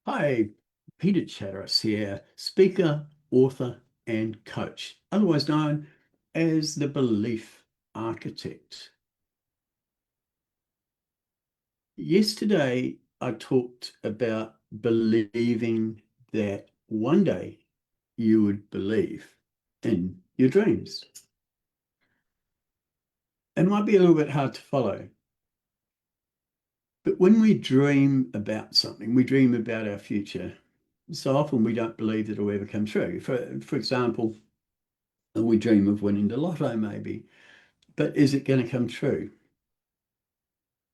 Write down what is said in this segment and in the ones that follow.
Hi, Peter Chatteris here, speaker, author, and coach, otherwise known as the Belief Architect. Yesterday, I talked about believing that one day you would believe in your dreams. It might be a little bit hard to follow, but when we dream about something, we dream about our future. So often we don't believe that it'll ever come true. For example, we dream of winning the lotto, maybe. But is it going to come true?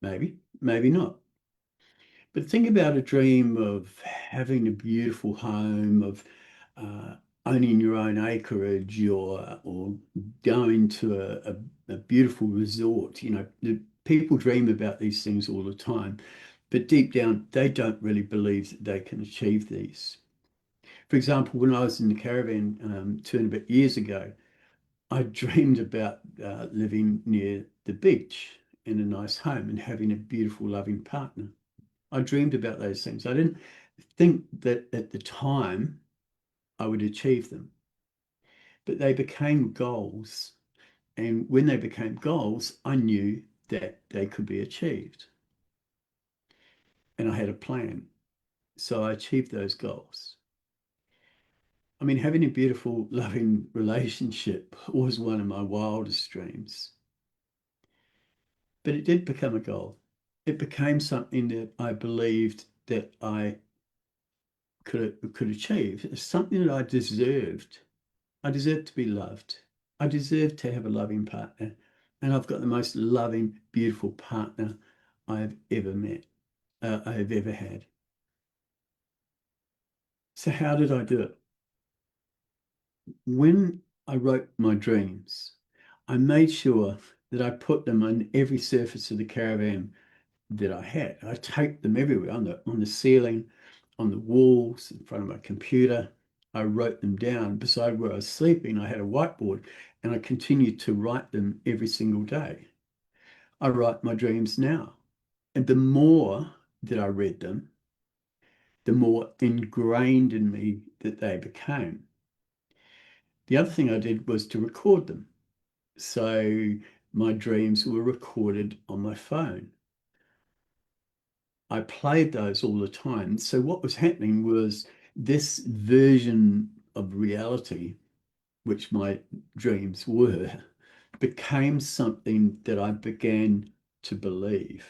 Maybe, maybe not. But think about a dream of having a beautiful home, of uh, owning your own acreage, or going to a beautiful resort. People dream about these things all the time, but deep down, they don't really believe that they can achieve these. For example, when I was in the caravan 2 and a bit years ago, I dreamed about living near the beach in a nice home and having a beautiful, loving partner. I dreamed about those things. I didn't think that at the time I would achieve them, but they became goals. And when they became goals, I knew that they could be achieved. And I had a plan. So I achieved those goals. I mean, having a beautiful, loving relationship was one of my wildest dreams. But it did become a goal. It became something that I believed that I could achieve. It's something that I deserved. I deserved to be loved. I deserved to have a loving partner. And I've got the most loving, beautiful partner I have ever met, I have ever had. So how did I do it? When I wrote my dreams, I made sure that I put them on every surface of the caravan that I had. I taped them everywhere on the ceiling, on the walls, in front of my computer. I wrote them down. Beside where I was sleeping, I had a whiteboard and I continued to write them every single day. I write my dreams now. And the more that I read them, the more ingrained in me that they became. The other thing I did was to record them. So my dreams were recorded on my phone. I played those all the time. So what was happening was this version of reality, which my dreams were, became something that I began to believe.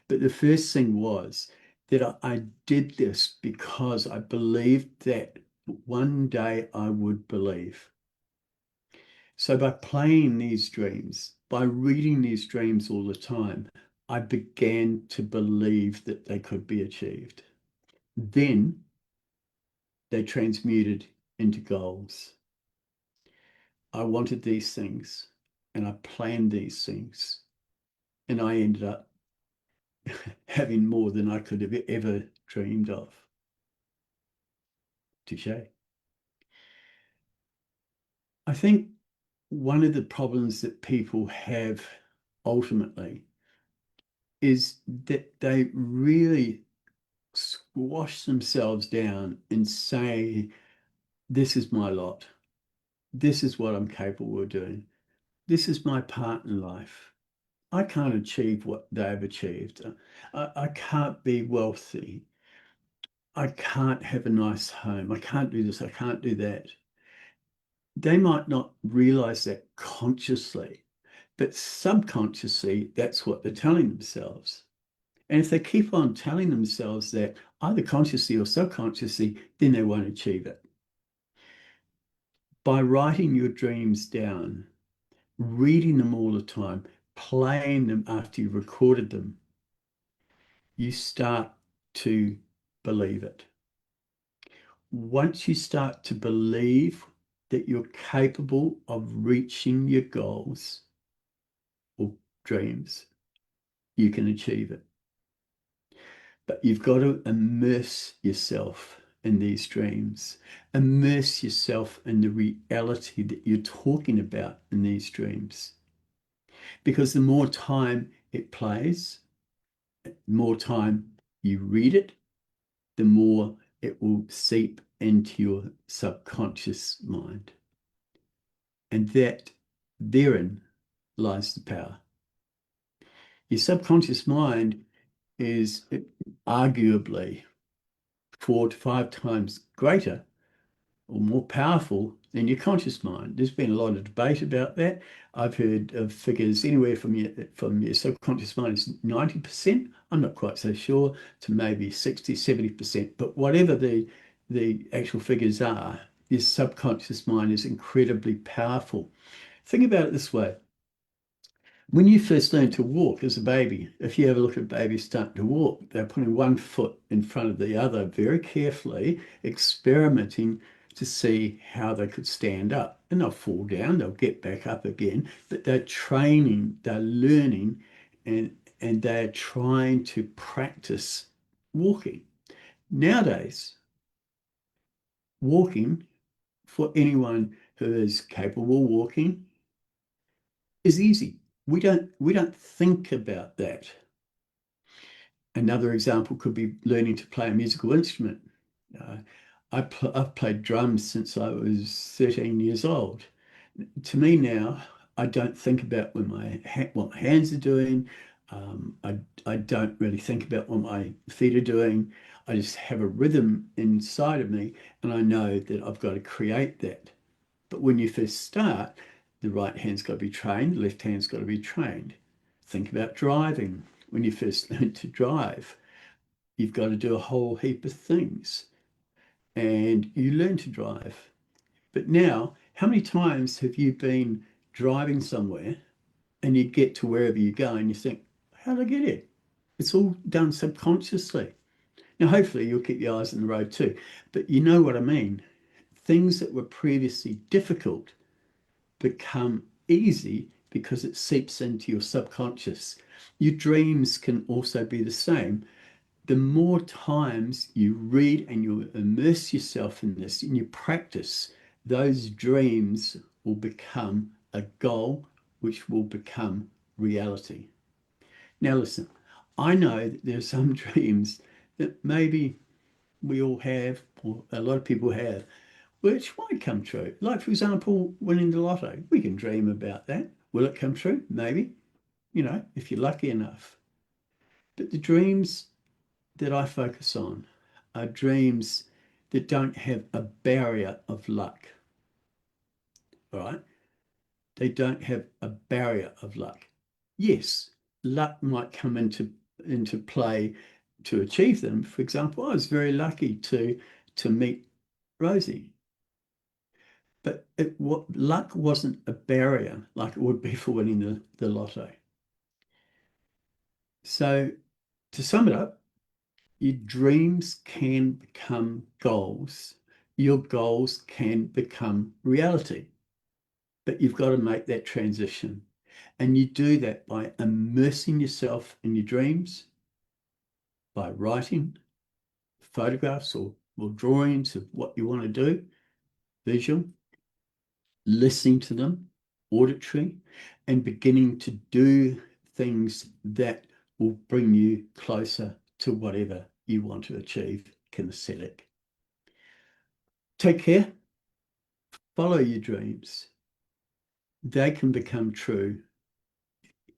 But the first thing was that I did this because I believed that one day I would believe. So by playing these dreams, by reading these dreams all the time, I began to believe that they could be achieved. Then they transmuted into goals. I wanted these things and I planned these things, and I ended up having more than I could have ever dreamed of. Touche. I think one of the problems that people have ultimately is that they really squash themselves down and say, this is my lot. This is what I'm capable of doing. This is my part in life. I can't achieve what they've achieved. I can't be wealthy. I can't have a nice home. I can't do this. I can't do that. They might not realize that consciously, but subconsciously, that's what they're telling themselves. And if they keep on telling themselves that either consciously or subconsciously, then they won't achieve it. By writing your dreams down, reading them all the time, playing them after you've recorded them, you start to believe it. Once you start to believe that you're capable of reaching your goals or dreams, you can achieve it. But you've got to immerse yourself in these dreams, immerse yourself in the reality that you're talking about in these dreams. Because the more time it plays, the more time you read it, the more it will seep into your subconscious mind. And that therein lies the power. Your subconscious mind is arguably 4 to 5 times greater or more powerful than your conscious mind. There's been a lot of debate about that. I've heard of figures anywhere from your subconscious mind is 90%. I'm not quite so sure, to maybe 60, 70%. But whatever the actual figures are, your subconscious mind is incredibly powerful. Think about it this way. When you first learn to walk as a baby, if you ever look at babies starting to walk, they're putting one foot in front of the other very carefully, experimenting to see how they could stand up. And they'll fall down, they'll get back up again, but they're training, they're learning, and they're trying to practice walking. Nowadays, walking for anyone who is capable of walking is easy. We don't think about that. Another example could be learning to play a musical instrument. I've played drums since I was 13 years old. To me now, I don't think about what my hands are doing. I don't really think about what my feet are doing. I just have a rhythm inside of me, and I know that I've got to create that. But when you first start, the right hand's got to be trained, left hand's got to be trained. Think about driving. When you first learn to drive, you've got to do a whole heap of things, and you learn to drive. But now, how many times have you been driving somewhere and you get to wherever you go and you think, how did I get here? It's all done subconsciously. Now, hopefully you'll keep your eyes on the road too, but you know what I mean. Things that were previously difficult become easy because it seeps into your subconscious. Your dreams can also be the same. The more times you read and you immerse yourself in this and you practice, those dreams will become a goal, which will become reality. Now, listen, I know that there are some dreams that maybe we all have, or a lot of people have, which might come true. Like, for example, winning the lotto. We can dream about that. Will it come true? Maybe, if you're lucky enough. But the dreams that I focus on are dreams that don't have a barrier of luck. All right? They don't have a barrier of luck. Yes, luck might come into play to achieve them. For example, I was very lucky to meet Rosie. But luck wasn't a barrier like it would be for winning the lotto. So to sum it up, your dreams can become goals. Your goals can become reality. But you've got to make that transition. And you do that by immersing yourself in your dreams, by writing photographs or drawings of what you want to do, visual, listening to them, auditory, and beginning to do things that will bring you closer to whatever you want to achieve, kinesthetic. Take care. Follow your dreams. They can become true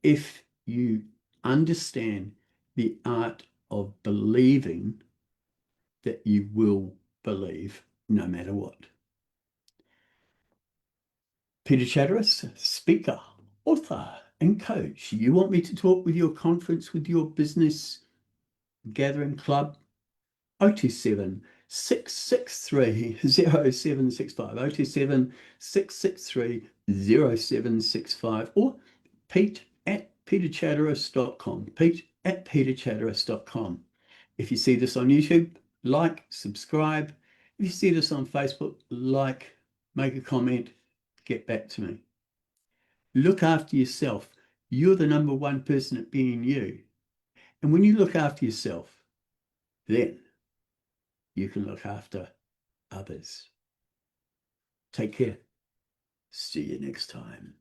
if you understand the art of believing that you will believe no matter what. Peter Chatteris, speaker, author, and coach. You want me to talk with your conference, with your business gathering club? 027 663 0765, 027 663 0765, or pete@peterchatteris.com, pete@peterchatteris.com. If you see this on YouTube, like, subscribe. If you see this on Facebook, like, make a comment, get back to me. Look after yourself. You're the number one person at being you. And when you look after yourself, then you can look after others. Take care. See you next time.